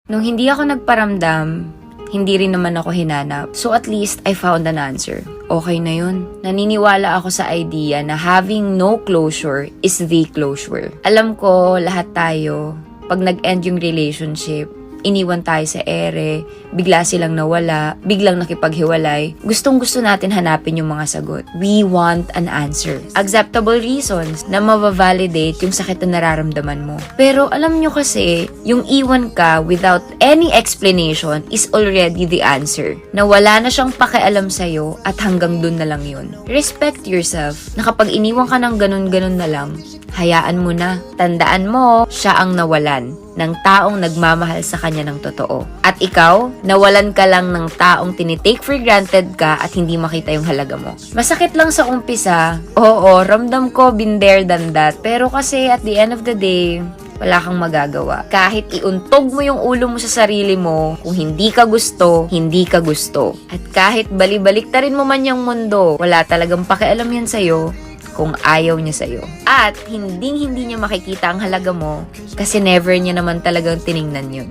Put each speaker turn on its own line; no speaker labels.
Nung hindi ako nagparamdam, hindi rin naman ako hinanap. So at least, I found an answer. Okay na yun. Naniniwala ako sa idea na having no closure is the closure. Alam ko, lahat tayo, pag nag-end yung relationship, iniwan tayo sa ere, bigla silang nawala, biglang nakipaghiwalay, gustong-gusto natin hanapin yung mga sagot. We want an answer. Acceptable reasons na mabavalidate yung sakit na nararamdaman mo. Pero alam nyo kasi, yung iwan ka without any explanation is already the answer. Na wala na siyang pakialam sa'yo at hanggang dun na lang yun. Respect yourself na kapag iniwan ka ng ganun-ganun na lang, hayaan mo na. Tandaan mo, siya ang nawalan ng taong nagmamahal sa kanya ng totoo. At ikaw, nawalan ka lang ng taong tinitake for granted ka at hindi makita yung halaga mo. Masakit lang sa umpisa. Oo, ramdam ko, been there than that. Pero kasi at the end of the day, wala kang magagawa. Kahit iuntog mo yung ulo mo sa sarili mo, kung hindi ka gusto, hindi ka gusto. At kahit bali-baliktarin mo man yung mundo, wala talagang pakialam yan sa'yo kung ayaw niya sa'yo. At hindi niya makikita ang halaga mo kasi never niya naman talagang tiningnan yun.